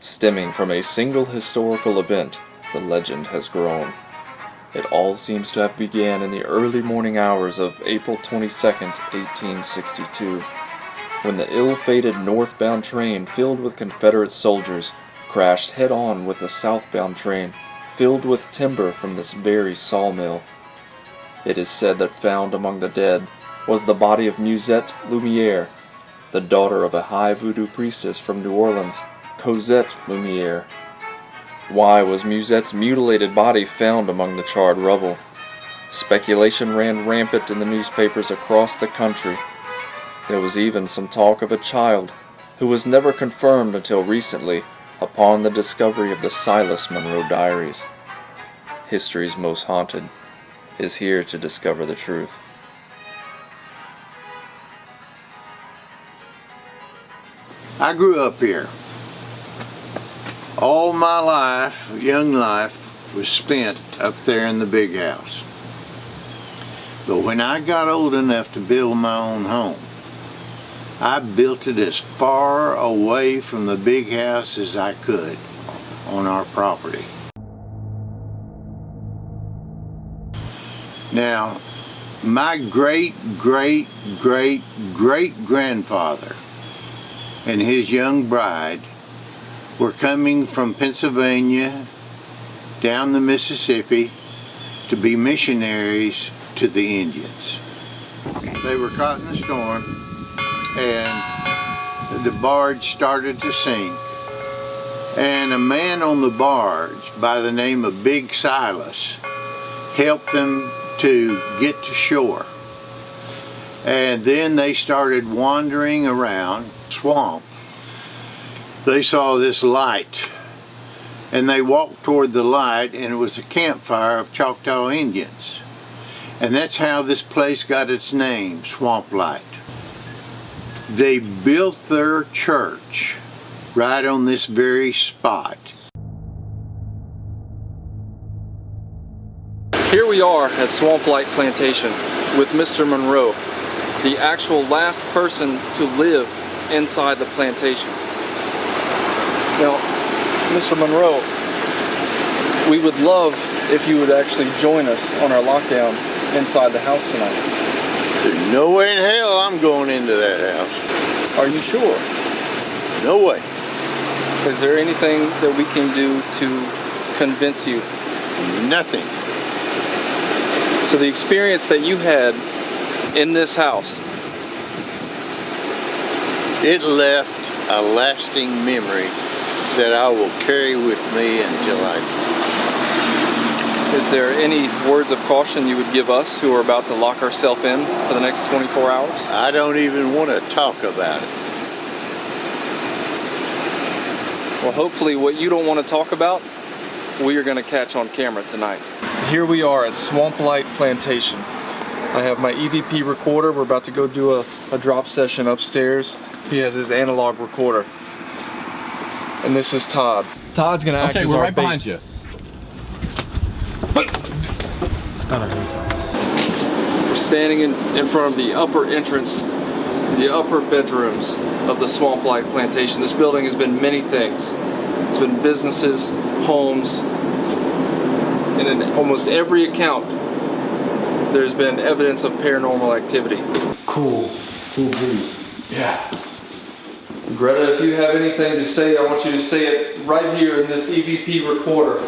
Stemming from a single historical event, the legend has grown. It all seems to have began in the early morning hours of April 22nd, 1862, when the ill-fated northbound train filled with Confederate soldiers crashed head-on with the southbound train filled with timber from this very sawmill. It is said that found among the dead was the body of Musette Lumiere, the daughter of a high voodoo priestess from New Orleans, Cosette Lumiere. Why was Musette's mutilated body found among the charred rubble? Speculation ran rampant in the newspapers across the country. There was even some talk of a child, who was never confirmed until recently upon the discovery of the Silas Monroe diaries. History's most haunted is here to discover the truth. I grew up here. All my life, young life, was spent up there in the big house. But when I got old enough to build my own home, I built it as far away from the big house as I could on our property. Now, my great-great-great-great-grandfather and his young bride were coming from Pennsylvania down the Mississippi to be missionaries to the Indians. They were caught in the storm and the barge started to sink, and a man on the barge by the name of Big Silas helped them to get to shore. And then they started wandering around swamp. They saw this light and they walked toward the light, and it was a campfire of Choctaw Indians. And that's how this place got its name, Swamplight. They built their church right on this very spot. Here we are at Swamplight Plantation with Mr. Monroe, the actual last person to live inside the plantation. Now, Mr. Monroe, we would love if you would actually join us on our lockdown inside the house tonight. There's no way in hell I'm going into that house. Are you sure? No way. Is there anything that we can do to convince you? Nothing. So the experience that you had in this house, it left a lasting memory that I will carry with me until I die. Is there any words of caution you would give us who are about to lock ourselves in for the next 24 hours? I don't even want to talk about it. Well, hopefully what you don't want to talk about, we are going to catch on camera tonight. Here we are at Swamplight Plantation. I have my EVP recorder. We're about to go do a drop session upstairs. He has his analog recorder. And this is Todd. Todd's going to act as our right bait. behind you. We're standing in front of the upper entrance to the upper bedrooms of the Swamplight Plantation. This building has been many things. It's been businesses, homes, and in almost every account, there's been evidence of paranormal activity. Cool breeze. Yeah. Greta, if you have anything to say, I want you to say it right here in this EVP recorder.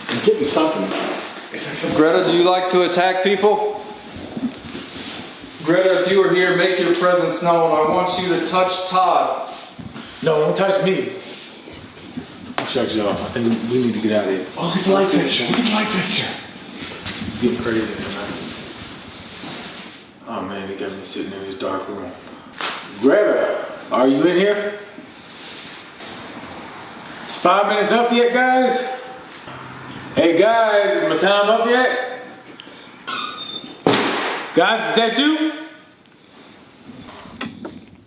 I'm getting something. Greta, do you like to attack people? Greta, if you are here, make your presence known. I want you to touch Todd. No, don't touch me. Shucks, y'all. I think we need to get out of here. Oh, look at the light fixture. Look at the light fixture. It's getting crazy tonight. Oh man, they got me sitting in this dark room. Greta, are you in here? It's 5 minutes up yet, guys? Hey guys, is my time up yet? Guys, is that you?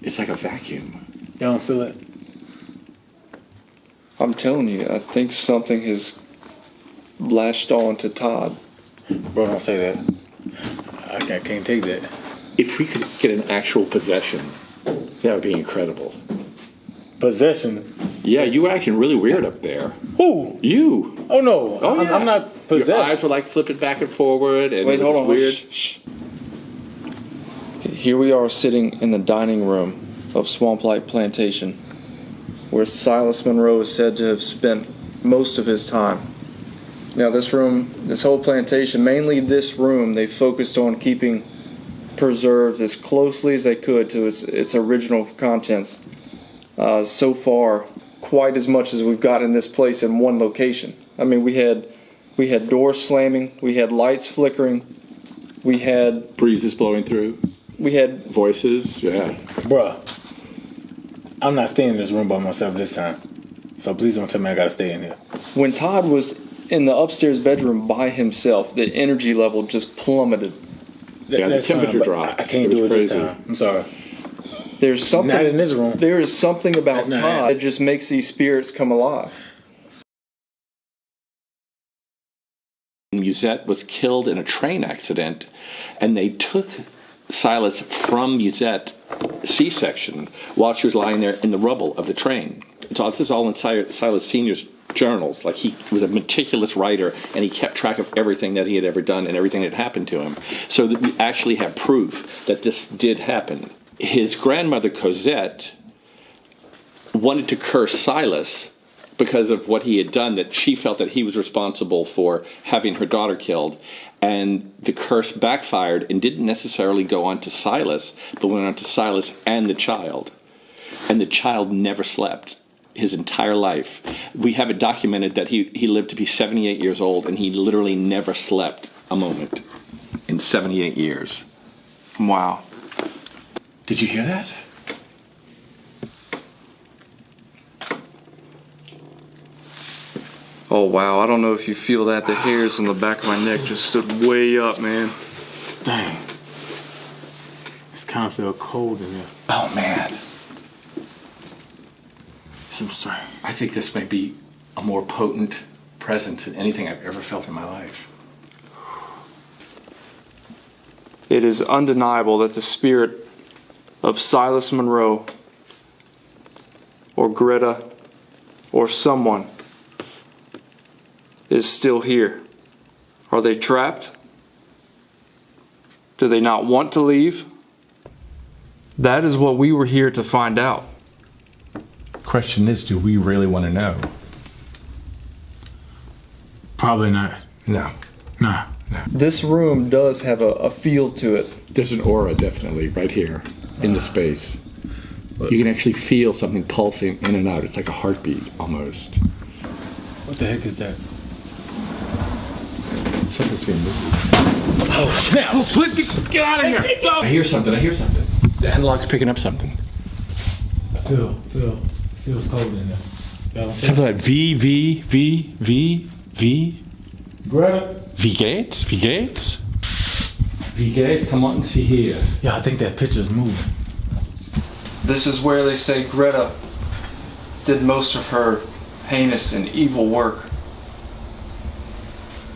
It's like a vacuum. Y'all don't feel it? I'm telling you, I think something has latched on to Todd. Bro, don't say that. I can't take that. If we could get an actual possession, that would be incredible. Possession. Yeah, you were acting really weird up there. Who? You. Oh no. Oh, yeah. I'm not possessed. Your eyes were like flipping back and forward. And Wait, it was hold on. weird. Shh. Okay, here we are sitting in the dining room of Swamplight Plantation, where Silas Monroe is said to have spent most of his time. Now this room, this whole plantation, mainly this room, they focused on keeping preserved as closely as they could to its original contents. So far, quite as much as we've got in this place in one location. I mean, we had doors slamming, we had lights flickering, we had Breezes blowing through. we had Voices, yeah. Bruh, I'm not staying in this room by myself this time. So please don't tell me I gotta stay in here. when Todd was in the upstairs bedroom by himself, the energy level just plummeted. Yeah, the That's fine, temperature but dropped. I can't It was do it this crazy. time. I'm sorry. There's something Not in this room. There is something about That's not Todd it. that just makes these spirits come alive. Musette was killed in a train accident, and they took Silas from Musette C-section while she was lying there in the rubble of the train. So this is all in Silas Sr.'s journals. Like, he was a meticulous writer, and he kept track of everything that he had ever done and everything that happened to him, so that we actually have proof that this did happen. His grandmother, Cosette, wanted to curse Silas because of what he had done, that she felt that he was responsible for having her daughter killed. And the curse backfired and didn't necessarily go on to Silas, but went on to Silas and the child. And the child never slept his entire life. We have it documented that he lived to be 78 years old, and he literally never slept a moment in 78 years. Wow. Did you hear that? Oh wow, I don't know if you feel that. The hairs on the back of my neck just stood way up, man. Dang. It's kind of feel cold in here. Oh, man. I'm sorry. I think this may be a more potent presence than anything I've ever felt in my life. It is undeniable that the spirit of Silas Monroe or Greta or someone is still here. Are they trapped? Do they not want to leave? That is what we were here to find out. Question is, do we really want to know? Probably not. No. Nah. This room does have a feel to it. There's an aura, definitely, right here in the space. You can actually feel something pulsing in and out. It's like a heartbeat, almost. What the heck is that? Something's being moved. Oh snap! Get out of here! I hear something. The analog's picking up something. Feels cold in there. Something like V. Greta? Wie geht's? Come on and see here. Yeah, I think that picture's moving. This is where they say Greta did most of her heinous and evil work.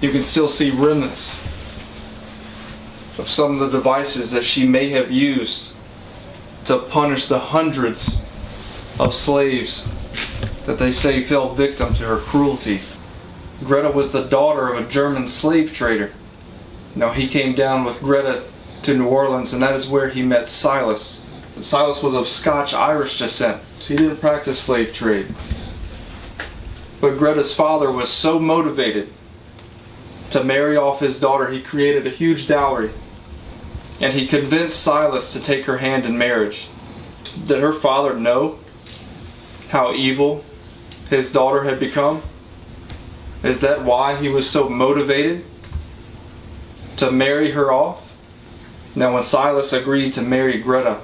You can still see remnants of some of the devices that she may have used to punish the hundreds of slaves that they say fell victim to her cruelty. Greta was the daughter of a German slave trader. Now he came down with Greta to New Orleans, and that is where he met Silas. Silas was of Scotch-Irish descent, so he didn't practice slave trade. But Greta's father was so motivated to marry off his daughter, he created a huge dowry, and he convinced Silas to take her hand in marriage. Did her father know how evil his daughter had become? Is that why he was so motivated to marry her off? Now when Silas agreed to marry Greta,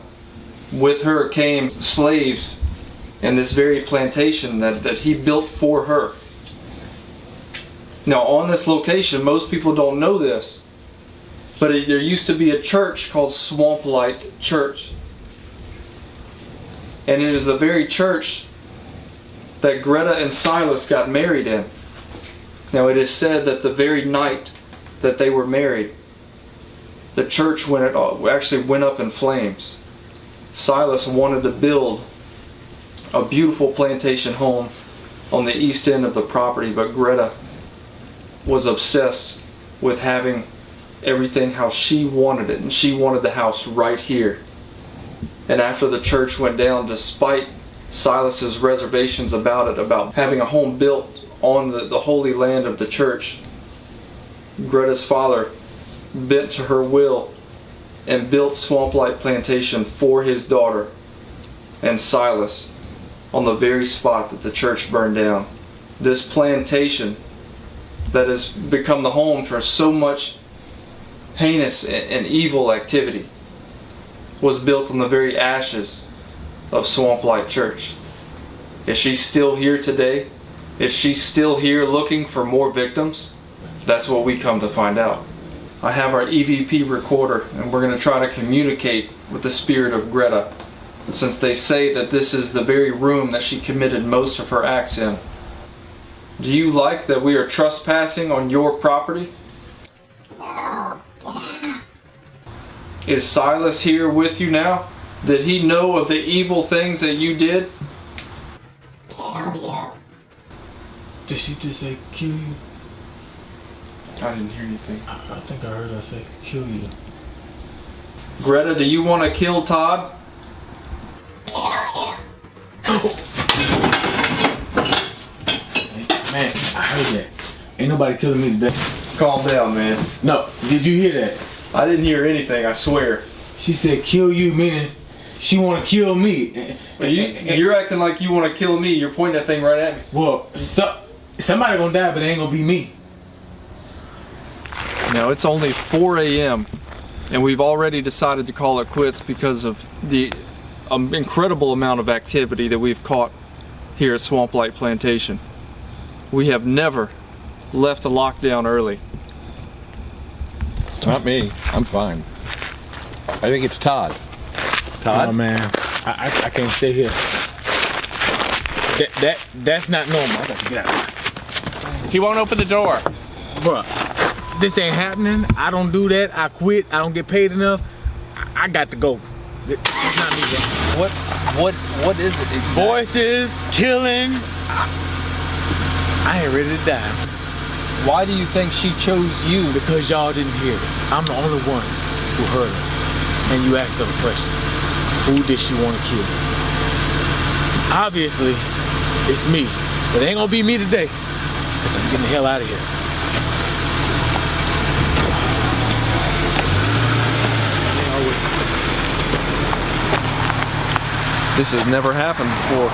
with her came slaves in this very plantation that he built for her. Now on this location, most people don't know this, but there used to be a church called Swamplight Church. And it is the very church that Greta and Silas got married in. Now it is said that the very night that they were married, the church actually went up in flames. Silas wanted to build a beautiful plantation home on the east end of the property, but Greta was obsessed with having everything how she wanted it, and she wanted the house right here. And after the church went down, despite Silas's reservations about it, about having a home built on the holy land of the church, Greta's father bent to her will and built Swamplight Plantation for his daughter and Silas on the very spot that the church burned down. This plantation that has become the home for so much heinous and evil activity was built on the very ashes of Swamplight Church. Is she still here today? Is she still here looking for more victims? That's what we come to find out. I have our EVP recorder, and we're going to try to communicate with the spirit of Greta, since they say that this is the very room that she committed most of her acts in. Do you like that we are trespassing on your property? Is Silas here with you now? Did he know of the evil things that you did? Did she just say kill you? I didn't hear anything. I think I heard her say kill you. Greta, do you want to kill Todd? Man, I heard that. Ain't nobody killing me today. Calm down, man. No, did you hear that? I didn't hear anything, I swear. She said kill you, meaning she want to kill me. You're acting like you want to kill me. You're pointing that thing right at me. Well, somebody gonna die, but it ain't gonna be me. Now, it's only 4 a.m. and we've already decided to call it quits because of the incredible amount of activity that we've caught here at Swamplight Plantation. We have never left a lockdown early. It's not me. I'm fine. I think it's Todd. Todd? Oh man, I can't stay here. That's not normal. I got to get out. He won't open the door. Bruh, this ain't happening. I don't do that. I quit. I don't get paid enough. I got to go. It's not me, bro. What is it exactly? Voices, killing. I ain't ready to die. Why do you think she chose you? Because y'all didn't hear it. I'm the only one who heard her. And you asked her the question. Who did she want to kill? Obviously, it's me. But it ain't gonna be me today. Because I'm getting the hell out of here. This has never happened before.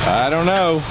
I don't know.